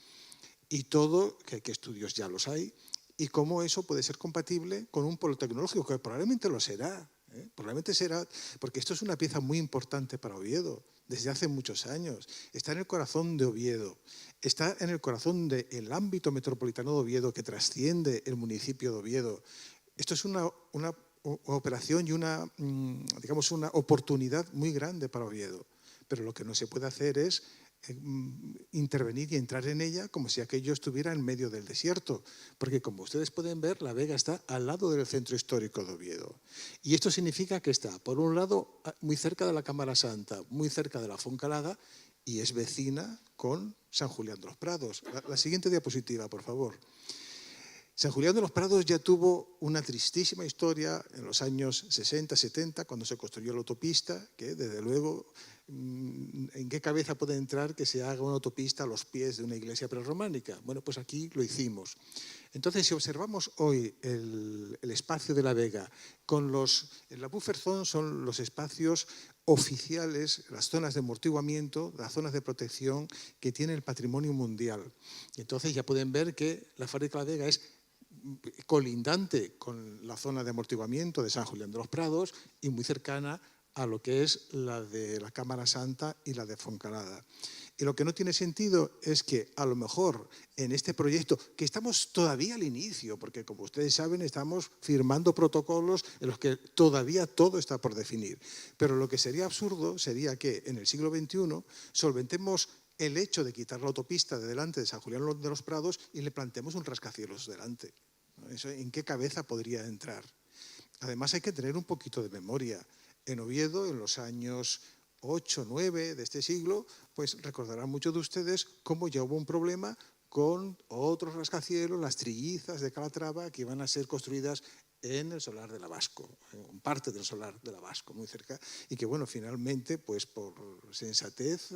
S4: y todo, que estudios ya los hay, y cómo eso puede ser compatible con un polo tecnológico, que probablemente lo será. Probablemente será, porque esto es una pieza muy importante para Oviedo, desde hace muchos años. Está en el corazón de Oviedo, está en el corazón del ámbito metropolitano de Oviedo que trasciende el municipio de Oviedo. Esto es una operación y digamos, una oportunidad muy grande para Oviedo, pero lo que no se puede hacer es intervenir y entrar en ella como si aquello estuviera en medio del desierto, porque como ustedes pueden ver, La Vega está al lado del centro histórico de Oviedo, y esto significa que está, por un lado, muy cerca de la Cámara Santa, muy cerca de la Foncalada, y es vecina con San Julián de los Prados. La siguiente diapositiva, por favor. San Julián de los Prados ya tuvo una tristísima historia en los años 60, 70, cuando se construyó la autopista, que desde luego, ¿en qué cabeza puede entrar que se haga una autopista a los pies de una iglesia prerrománica? Bueno, pues aquí lo hicimos. Entonces, si observamos hoy el espacio de La Vega, la buffer zone son los espacios oficiales, las zonas de amortiguamiento, las zonas de protección que tiene el patrimonio mundial. Y entonces ya pueden ver que la fábrica de La Vega es colindante con la zona de amortiguamiento de San Julián de los Prados y muy cercana a lo que es la de la Cámara Santa y la de Foncalada. Y lo que no tiene sentido es que a lo mejor en este proyecto, que estamos todavía al inicio, porque como ustedes saben estamos firmando protocolos en los que todavía todo está por definir, pero lo que sería absurdo sería que en el siglo XXI solventemos el hecho de quitar la autopista de delante de San Julián de los Prados y le plantemos un rascacielos delante. ¿Eso en qué cabeza podría entrar? Además hay que tener un poquito de memoria. En Oviedo, en los años 8, 9 de este siglo, pues recordarán muchos de ustedes cómo ya hubo un problema con otros rascacielos, las Trillizas de Calatrava, que iban a ser construidas en el solar del Abasco, en parte del solar del Abasco, muy cerca, y que bueno, finalmente, pues por sensatez,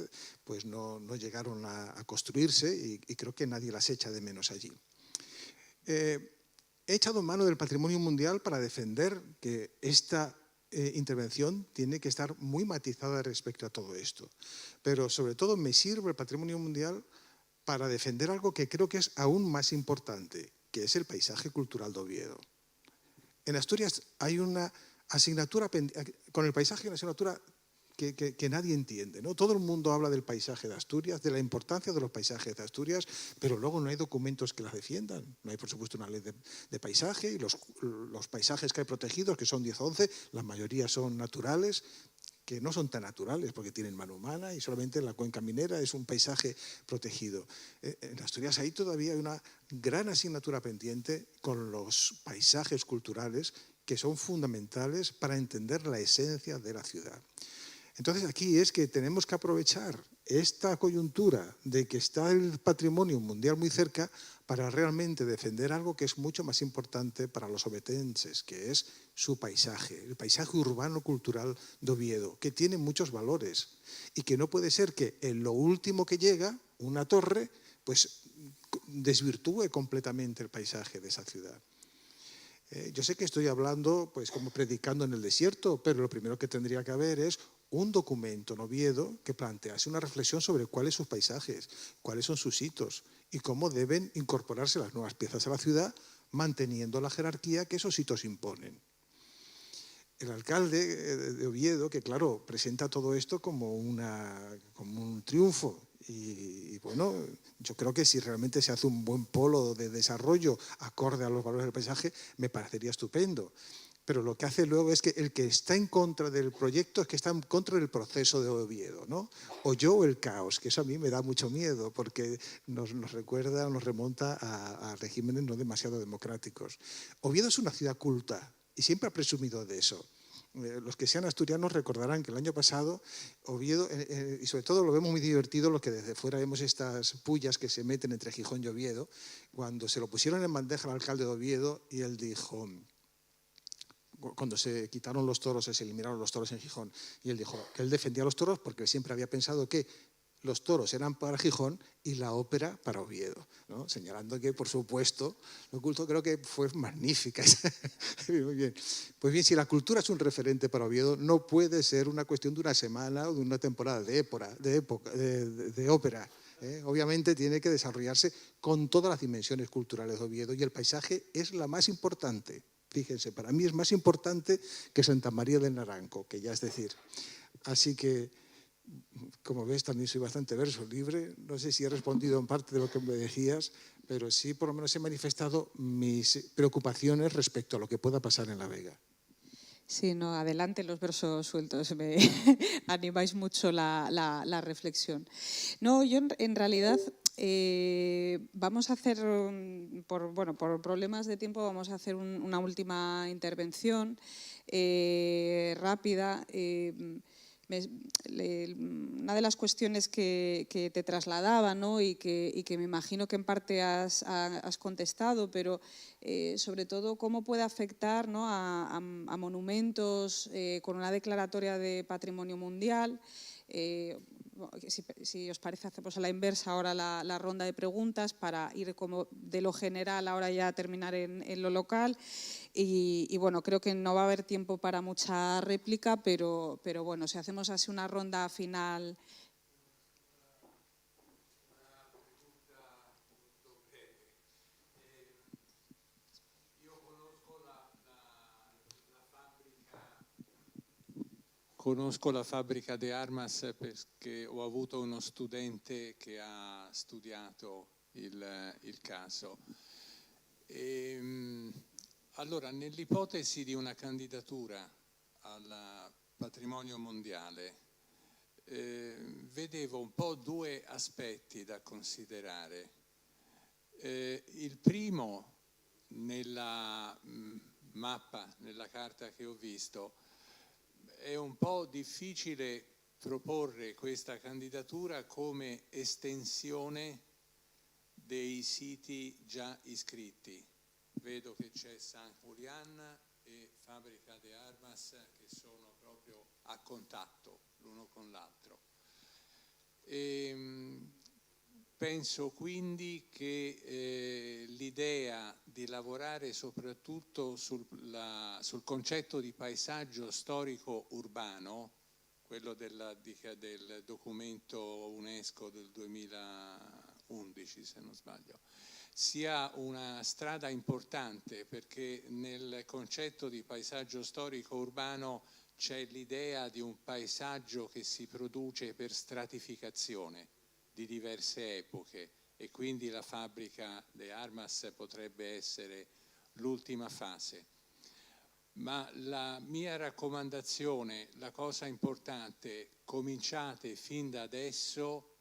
S4: pues no llegaron a construirse y creo que nadie las echa de menos allí. He echado mano del patrimonio mundial para defender que esta intervención tiene que estar muy matizada respecto a todo esto. Pero sobre todo me sirve el patrimonio mundial para defender algo que creo que es aún más importante, que es el paisaje cultural de Oviedo. En Asturias hay una asignatura, con el paisaje, una asignatura que nadie entiende, ¿no? Todo el mundo habla del paisaje de Asturias, de la importancia de los paisajes de Asturias, pero luego no hay documentos que las defiendan. No hay, por supuesto, una ley de paisaje, y los paisajes que hay protegidos, que son 10 o 11, la mayoría son naturales. que no son tan naturales porque tienen mano humana y solamente la cuenca minera es un paisaje protegido. En Asturias hay todavía una gran asignatura pendiente con los paisajes culturales que son fundamentales para entender la esencia de la ciudad. Entonces aquí es que tenemos que aprovechar esta coyuntura de que está el patrimonio mundial muy cerca para realmente defender algo que es mucho más importante para los obetenses, que es su paisaje, el paisaje urbano cultural de Oviedo, que tiene muchos valores y que no puede ser que en lo último que llega, una torre, pues desvirtúe completamente el paisaje de esa ciudad. Yo sé que estoy hablando pues como predicando en el desierto, pero lo primero que tendría que haber es un documento en Oviedo que plantease una reflexión sobre cuáles son sus paisajes, cuáles son sus hitos y cómo deben incorporarse las nuevas piezas a la ciudad, manteniendo la jerarquía que esos hitos imponen. El alcalde de Oviedo, que claro, presenta todo esto como un triunfo. Y bueno, yo creo que si realmente se hace un buen polo de desarrollo acorde a los valores del paisaje, me parecería estupendo. Pero lo que hace luego es que el que está en contra del proyecto es que está en contra del proceso de Oviedo, ¿no? O yo o el caos, que eso a mí me da mucho miedo porque nos recuerda, nos remonta a regímenes no demasiado democráticos. Oviedo es una ciudad culta y siempre ha presumido de eso. Los que sean asturianos recordarán que el año pasado Oviedo, y sobre todo lo vemos muy divertido los que desde fuera vemos estas pullas que se meten entre Gijón y Oviedo, cuando se lo pusieron en bandeja al alcalde de Oviedo y él dijo, cuando se quitaron los toros, se eliminaron los toros en Gijón, y él dijo que él defendía los toros porque siempre había pensado que los toros eran para Gijón y la ópera para Oviedo, ¿no? Señalando que, por supuesto, lo culto creo que fue magnífica. Muy bien. Pues bien, si la cultura es un referente para Oviedo, no puede ser una cuestión de una semana o de una temporada de ópera. Obviamente tiene que desarrollarse con todas las dimensiones culturales de Oviedo y el paisaje es la más importante. Fíjense, para mí es más importante que Santa María del Naranco, que ya es decir. Así que, como ves, también soy bastante verso libre. No sé si he respondido en parte de lo que me decías, pero sí por lo menos he manifestado mis preocupaciones respecto a lo que pueda pasar en La Vega.
S1: Sí, no, adelante los versos sueltos, me animáis mucho la reflexión. No, yo en realidad vamos a hacer, por problemas de tiempo, vamos a hacer una última intervención rápida. Una de las cuestiones que te trasladaba, ¿no? y que me imagino que en parte has contestado, pero sobre todo cómo puede afectar, ¿no? a monumentos con una declaratoria de patrimonio mundial. Si os parece, hacemos a la inversa ahora la ronda de preguntas para ir como de lo general ahora ya terminar en lo local. Y bueno, creo que no va a haber tiempo para mucha réplica, pero bueno, si hacemos así una ronda final.
S5: Conosco la fabbrica di Armas perché ho avuto uno studente che ha studiato il caso. Allora, nell'ipotesi di una candidatura al patrimonio mondiale, vedevo un po' due aspetti da considerare. Il primo, nella mappa, nella carta che ho visto, è un po' difficile proporre questa candidatura come estensione dei siti già iscritti. Vedo che c'è San Julián e Fabbrica de Armas che sono proprio a contatto l'uno con l'altro. Penso quindi che l'idea di lavorare soprattutto sul concetto di paesaggio storico urbano, quello del documento UNESCO del 2011 se non sbaglio, sia una strada importante perché nel concetto di paesaggio storico urbano c'è l'idea di un paesaggio che si produce per stratificazione di diverse epoche e quindi la fabbrica de Armas potrebbe essere l'ultima fase. ma la mia raccomandazione, la cosa importante, cominciate fin da adesso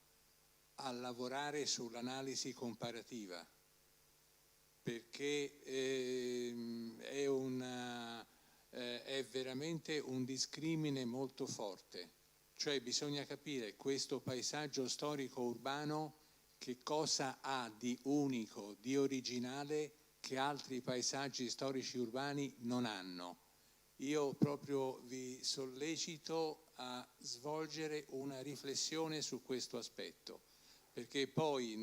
S5: a lavorare sull'analisi comparativa, perché è veramente un discrimine molto forte. Cioè bisogna capire questo paesaggio storico urbano che cosa ha di unico, di originale, che altri paesaggi storici urbani non hanno. Io proprio vi sollecito a svolgere una riflessione su questo aspetto, perché poi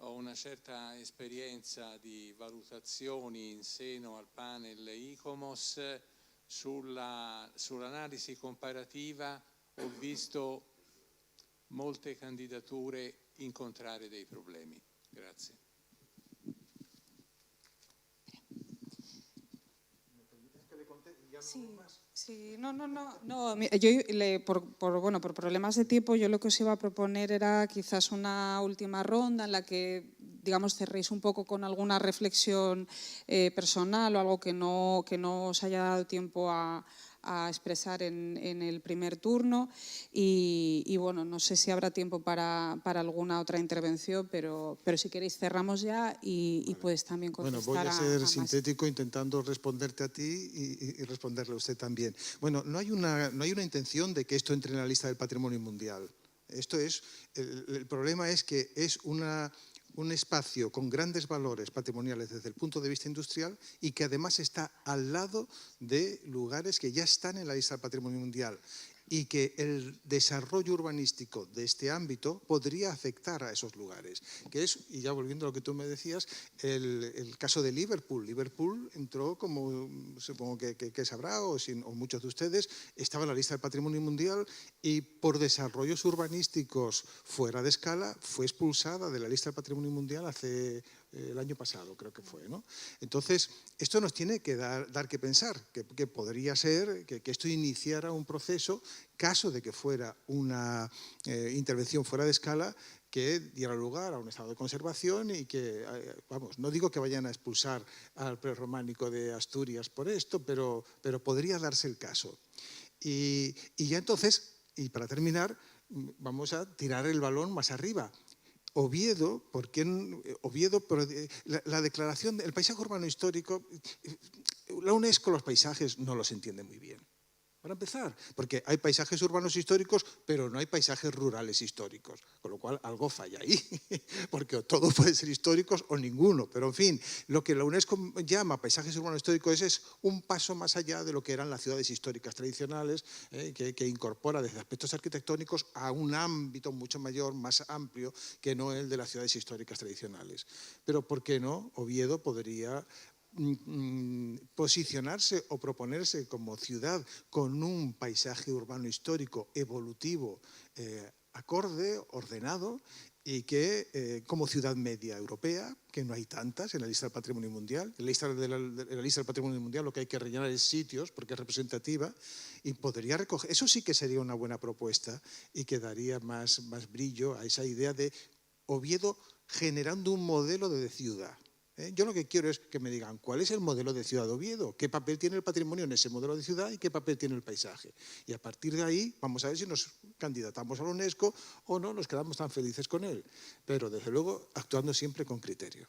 S5: ho una certa esperienza di valutazioni in seno al panel ICOMOS sull'analisi comparativa. Ho visto molte candidature incontrare dei problemi. Grazie.
S1: Sí, no, yo por problemas de tiempo yo lo que os iba a proponer era quizás una última ronda en la que, digamos, cerréis un poco con alguna reflexión personal o algo que no os haya dado tiempo a expresar en el primer turno y bueno, no sé si habrá tiempo para alguna otra intervención, pero si queréis cerramos ya y vale. Puedes también contestar.
S4: Bueno, voy a ser sintético intentando responderte a ti y responderle a usted también. Bueno, no hay una intención de que esto entre en la lista del patrimonio mundial. Esto es, el problema es que es un espacio con grandes valores patrimoniales desde el punto de vista industrial y que además está al lado de lugares que ya están en la lista del patrimonio mundial y que el desarrollo urbanístico de este ámbito podría afectar a esos lugares. Que es, y ya volviendo a lo que tú me decías, el caso de Liverpool. Liverpool entró, como supongo que sabrá, o muchos de ustedes, estaba en la lista del patrimonio mundial y por desarrollos urbanísticos fuera de escala fue expulsada de la lista del patrimonio mundial hace el año pasado, creo que fue, ¿no? Entonces, esto nos tiene que dar que pensar, que podría ser que esto iniciara un proceso, caso de que fuera una intervención fuera de escala, que diera lugar a un estado de conservación y que, vamos, no digo que vayan a expulsar al prerrománico de Asturias por esto, pero podría darse el caso. Y ya entonces, y para terminar, vamos a tirar el balón más arriba. Oviedo, la declaración del paisaje urbano histórico, la UNESCO los paisajes no los entiende muy bien. Para empezar, porque hay paisajes urbanos históricos, pero no hay paisajes rurales históricos, con lo cual algo falla ahí, porque todo puede ser históricos o ninguno, pero en fin, lo que la UNESCO llama paisajes urbanos históricos es un paso más allá de lo que eran las ciudades históricas tradicionales, que incorpora desde aspectos arquitectónicos a un ámbito mucho mayor, más amplio, que no el de las ciudades históricas tradicionales. Pero ¿por qué no? Oviedo podría posicionarse o proponerse como ciudad con un paisaje urbano histórico evolutivo, acorde, ordenado, y que como ciudad media europea, que no hay tantas en la lista del patrimonio mundial, en la lista del patrimonio mundial lo que hay que rellenar es sitios porque es representativa, y podría recoger, eso sí que sería una buena propuesta y que daría más brillo a esa idea de Oviedo generando un modelo de ciudad. Yo lo que quiero es que me digan cuál es el modelo de ciudad de Oviedo, qué papel tiene el patrimonio en ese modelo de ciudad y qué papel tiene el paisaje. Y a partir de ahí vamos a ver si nos candidatamos a la UNESCO o no nos quedamos tan felices con él. Pero desde luego actuando siempre con criterio.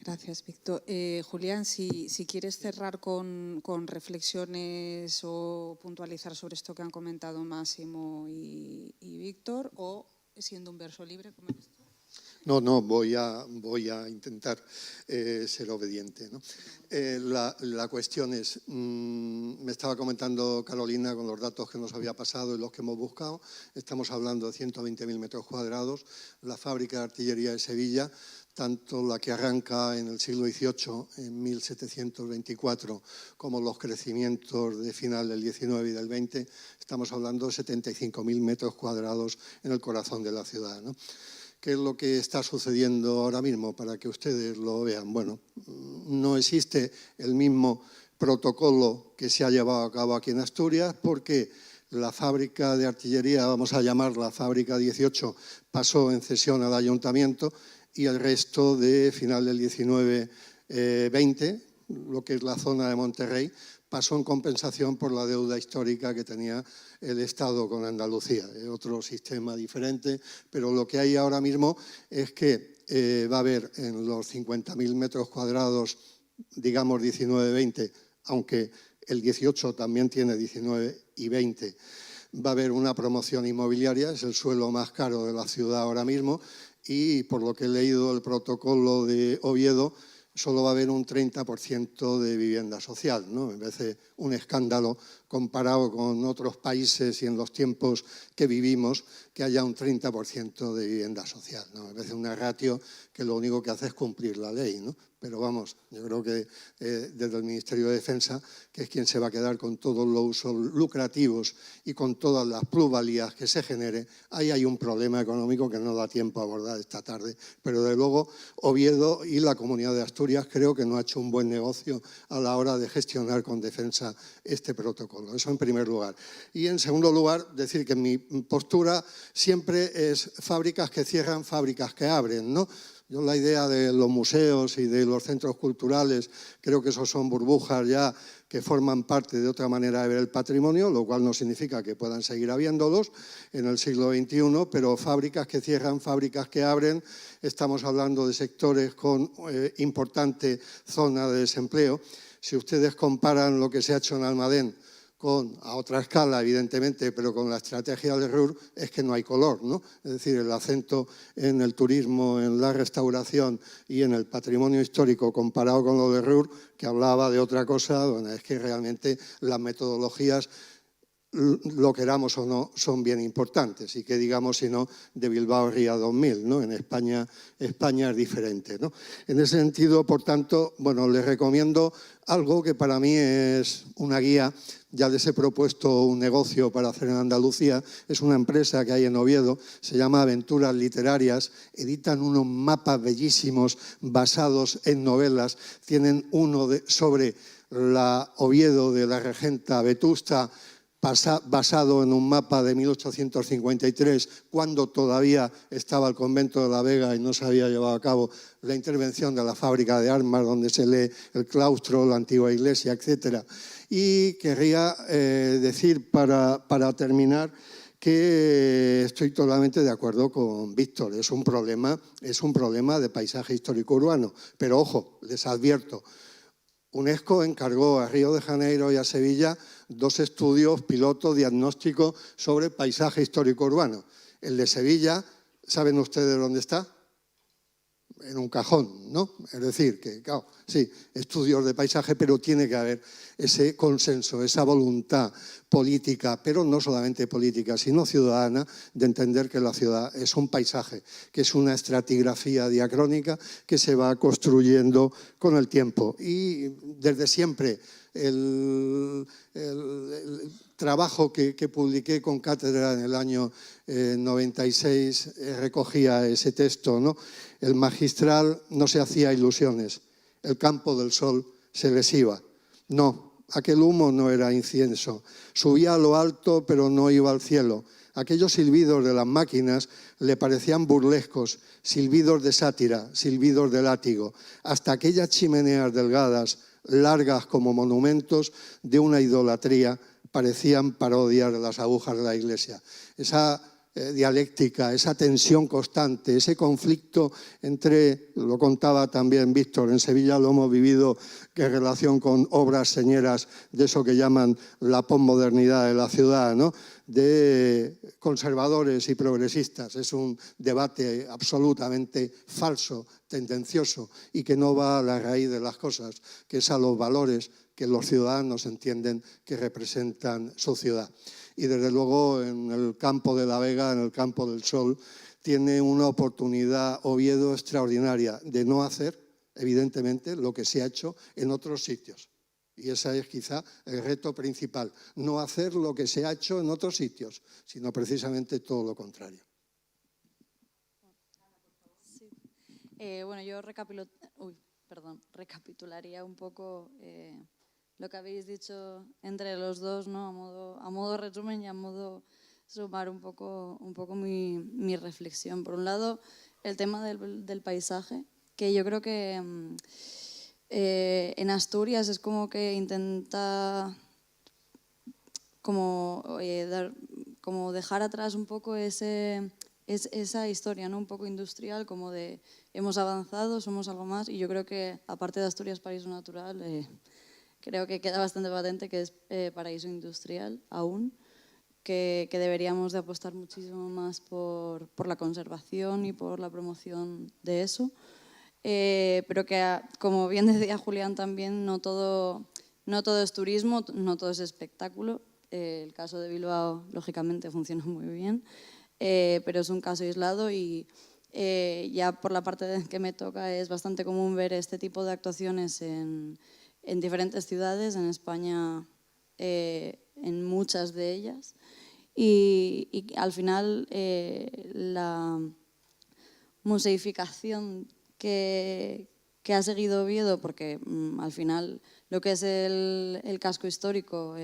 S1: Gracias, Víctor. Julián, si quieres cerrar con reflexiones o puntualizar sobre esto que han comentado Máximo y Víctor, o siendo un verso libre, como eres tú.
S3: No, voy a intentar ser obediente, ¿no? La cuestión es, me estaba comentando Carolina con los datos que nos había pasado y los que hemos buscado, estamos hablando de 120.000 metros cuadrados, la fábrica de artillería de Sevilla, tanto la que arranca en el siglo XVIII, en 1724, como los crecimientos de final del XIX y del XX, estamos hablando de 75.000 metros cuadrados en el corazón de la ciudad, ¿no? ¿Qué es lo que está sucediendo ahora mismo para que ustedes lo vean? Bueno, no existe el mismo protocolo que se ha llevado a cabo aquí en Asturias porque la fábrica de artillería, vamos a llamarla fábrica 18, pasó en cesión al ayuntamiento y el resto de final del 19 XX, lo que es la zona de Monterrey, pasó en compensación por la deuda histórica que tenía el Estado con Andalucía. Es otro sistema diferente, pero lo que hay ahora mismo es que va a haber en los 50.000 metros cuadrados, digamos 19-20, aunque el 18 también tiene 19 y 20, va a haber una promoción inmobiliaria, es el suelo más caro de la ciudad ahora mismo, y por lo que he leído el protocolo de Oviedo, solo va a haber un 30% de vivienda social, ¿no? Me parece un escándalo comparado con otros países y en los tiempos que vivimos, que haya un 30% de vivienda social, ¿no? Me parece una ratio que lo único que hace es cumplir la ley, ¿no? Pero vamos, yo creo que desde el Ministerio de Defensa, que es quien se va a quedar con todos los usos lucrativos y con todas las plusvalías que se genere, ahí hay un problema económico que no da tiempo a abordar esta tarde. Pero de luego Oviedo y la Comunidad de Asturias creo que no ha hecho un buen negocio a la hora de gestionar con Defensa este protocolo. Eso en primer lugar. Y en segundo lugar, decir que mi postura siempre es fábricas que cierran, fábricas que abren, ¿no? Yo la idea de los museos y de los centros culturales, creo que esos son burbujas ya que forman parte de otra manera de ver el patrimonio, lo cual no significa que puedan seguir habiéndolos en el siglo XXI, pero fábricas que cierran, fábricas que abren, estamos hablando de sectores con importante zona de desempleo. Si ustedes comparan lo que se ha hecho en Almadén a otra escala, evidentemente, pero con la estrategia del RUR, es que no hay color, ¿no? Es decir, el acento en el turismo, en la restauración y en el patrimonio histórico comparado con lo del RUR, que hablaba de otra cosa, bueno, es que realmente las metodologías, lo queramos o no, son bien importantes. Y que digamos, si no, de Bilbao Ría 2000, ¿no? En España es diferente, ¿no? En ese sentido, por tanto, bueno, les recomiendo algo que para mí es una guía. Ya les he propuesto un negocio para hacer en Andalucía. Es una empresa que hay en Oviedo, se llama Aventuras Literarias. Editan unos mapas bellísimos basados en novelas. Tienen uno sobre la Oviedo de la regenta Vetusta, basado en un mapa de 1853, cuando todavía estaba el convento de la Vega y no se había llevado a cabo la intervención de la fábrica de armas, donde se lee el claustro, la antigua iglesia, etc. Y querría decir, para terminar, que estoy totalmente de acuerdo con Víctor. Es un problema de paisaje histórico urbano. Pero ojo, les advierto, UNESCO encargó a Río de Janeiro y a Sevilla 2 estudios piloto diagnósticos sobre paisaje histórico urbano. El de Sevilla, ¿saben ustedes dónde está? En un cajón, ¿no? Es decir, que claro, sí, estudios de paisaje, pero tiene que haber ese consenso, esa voluntad política, pero no solamente política, sino ciudadana, de entender que la ciudad es un paisaje, que es una estratigrafía diacrónica que se va construyendo con el tiempo. Y desde siempre el trabajo que publiqué con cátedra en el año 96 recogía ese texto, ¿no? El magistral no se hacía ilusiones, el campo del sol se les iba. No, aquel humo no era incienso, subía a lo alto pero no iba al cielo. Aquellos silbidos de las máquinas le parecían burlescos, silbidos de sátira, silbidos de látigo, hasta aquellas chimeneas delgadas, largas como monumentos de una idolatría, parecían parodias de las agujas de la iglesia. Esa dialéctica, esa tensión constante, ese conflicto entre, lo contaba también Víctor, en Sevilla lo hemos vivido, que en relación con obras señeras de eso que llaman la posmodernidad de la ciudad, ¿no? De conservadores y progresistas. Es un debate absolutamente falso, tendencioso y que no va a la raíz de las cosas, que es a los valores que los ciudadanos entienden que representan su ciudad. Y desde luego en el campo de la Vega, en el campo del Sol, tiene una oportunidad Oviedo extraordinaria de no hacer, evidentemente, lo que se ha hecho en otros sitios. Y ese es quizá el reto principal, no hacer lo que se ha hecho en otros sitios, sino precisamente todo lo contrario.
S2: Sí. Bueno, yo recapitularía un poco lo que habéis dicho entre los dos, ¿no? A modo resumen y a modo sumar un poco mi reflexión. Por un lado, el tema del paisaje, que yo creo que en Asturias es como que intenta como dejar atrás un poco esa historia, ¿no? Un poco industrial, como de hemos avanzado, somos algo más, y yo creo que aparte de Asturias Paraíso Natural, creo que queda bastante patente que es paraíso industrial aún, que deberíamos de apostar muchísimo más por la conservación y por la promoción de eso, pero que, como bien decía Julián también, no todo es turismo, no todo es espectáculo. El caso de Bilbao, lógicamente, funciona muy bien, pero es un caso aislado y ya por la parte que me toca es bastante común ver este tipo de actuaciones en diferentes ciudades, en España, en muchas de ellas. Y al final la museificación que ha seguido Oviedo, porque al final lo que es el casco histórico,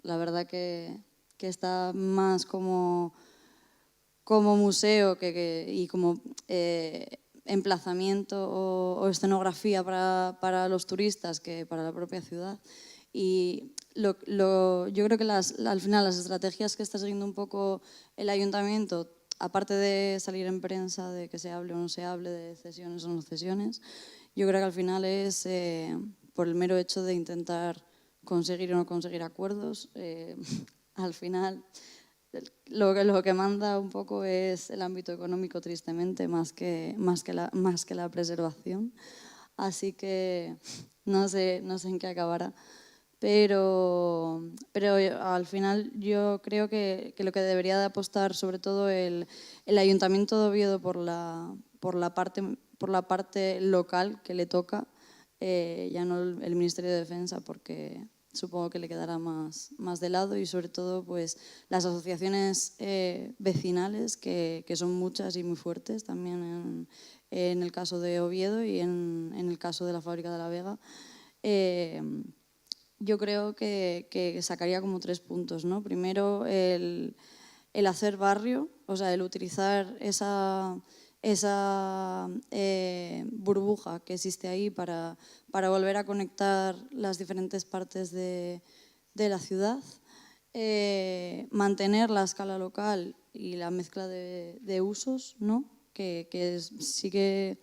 S2: la verdad que está más como museo y como emplazamiento o escenografía para los turistas que para la propia ciudad. Y yo creo que al final las estrategias que está siguiendo un poco el ayuntamiento, aparte de salir en prensa, de que se hable o no se hable, de cesiones o no cesiones, yo creo que al final es por el mero hecho de intentar conseguir o no conseguir acuerdos. Al final lo que manda un poco es el ámbito económico, tristemente, más que la preservación. Así que no sé en qué acabará. Pero al final yo creo que lo que debería de apostar sobre todo el Ayuntamiento de Oviedo por la parte local que le toca, ya no el Ministerio de Defensa, porque supongo que le quedará más de lado, y sobre todo pues las asociaciones vecinales, que son muchas y muy fuertes también en el caso de Oviedo y en el caso de la Fábrica de la Vega. Yo creo que sacaría como 3 puntos, ¿no? Primero, el hacer barrio, o sea, el utilizar esa burbuja que existe ahí para volver a conectar las diferentes partes de la ciudad, mantener la escala local y la mezcla de usos, ¿no? Que sí que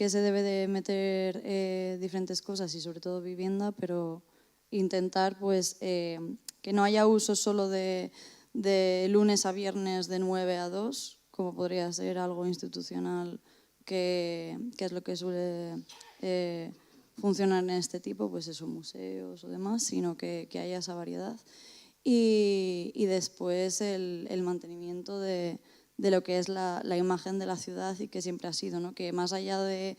S2: se debe de meter diferentes cosas y sobre todo vivienda, pero intentar pues que no haya uso solo de lunes a viernes de 9 a 2, como podría ser algo institucional, que es lo que suele funcionar en este tipo, pues eso, museos o demás, sino que haya esa variedad. Y después el mantenimiento de lo que es la imagen de la ciudad, y que siempre ha sido, ¿no? Que más allá de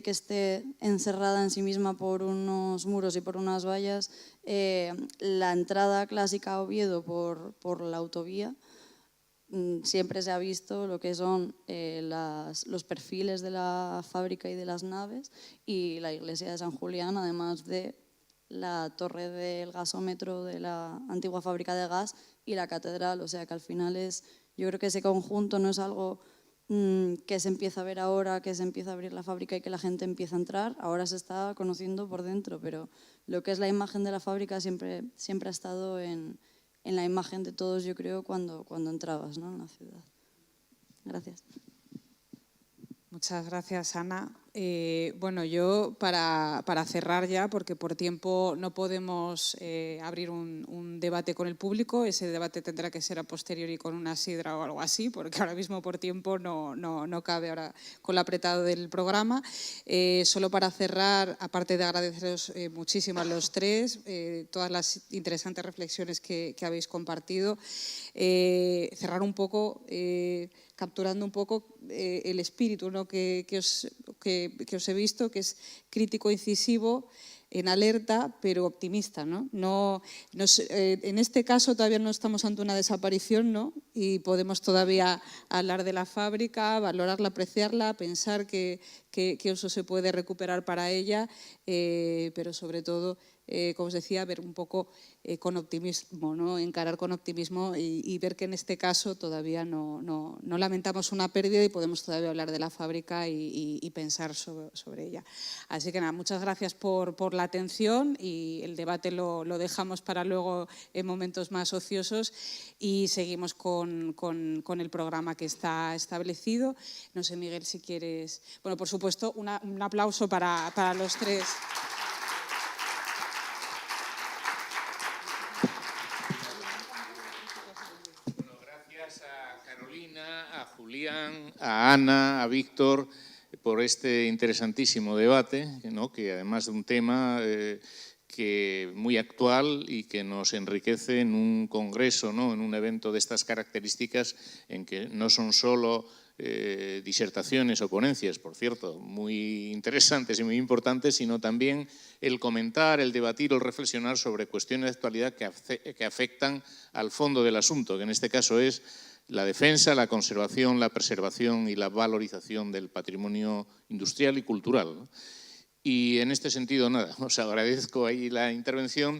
S2: que esté encerrada en sí misma por unos muros y por unas vallas, la entrada clásica a Oviedo por la autovía, siempre se ha visto lo que son los perfiles de la fábrica y de las naves, y la iglesia de San Julián, además de la torre del gasómetro de la antigua fábrica de gas y la catedral. O sea que al final yo creo que ese conjunto no es algo que se empieza a ver ahora, que se empieza a abrir la fábrica y que la gente empieza a entrar. Ahora se está conociendo por dentro, pero lo que es la imagen de la fábrica siempre ha estado en la imagen de todos, yo creo, cuando entrabas, ¿no?, en la ciudad. Gracias.
S1: Muchas gracias, Ana. Bueno, yo para cerrar ya, porque por tiempo no podemos abrir un debate con el público, ese debate tendrá que ser a posteriori con una sidra o algo así, porque ahora mismo por tiempo no cabe ahora con lo apretado del programa. Solo para cerrar, aparte de agradeceros muchísimo a los tres, todas las interesantes reflexiones que habéis compartido, cerrar un poco, capturando un poco el espíritu, ¿no?, que os he visto, que es crítico, incisivo, en alerta, pero optimista, ¿no? En este caso todavía no estamos ante una desaparición, ¿no?, y podemos todavía hablar de la fábrica, valorarla, apreciarla, pensar qué uso se puede recuperar para ella, pero sobre todo, como os decía, ver un poco con optimismo, ¿no?, encarar con optimismo y ver que en este caso todavía no lamentamos una pérdida y podemos todavía hablar de la fábrica y pensar sobre ella. Así que nada, muchas gracias por la atención, y el debate lo dejamos para luego en momentos más ociosos y seguimos con el programa que está establecido. No sé, Miguel, si quieres... Bueno, por supuesto, un aplauso para los tres.
S6: A Julián, a Ana, a Víctor, por este interesantísimo debate, ¿no? Que además de un tema que muy actual y que nos enriquece en un congreso, ¿no? En un evento de estas características, en que no son solo disertaciones o ponencias, por cierto, muy interesantes y muy importantes, sino también el comentar, el debatir, el reflexionar sobre cuestiones de actualidad que afectan al fondo del asunto, que en este caso es la defensa, la conservación, la preservación y la valorización del patrimonio industrial y cultural, ¿no? Y en este sentido, nada, os agradezco ahí la intervención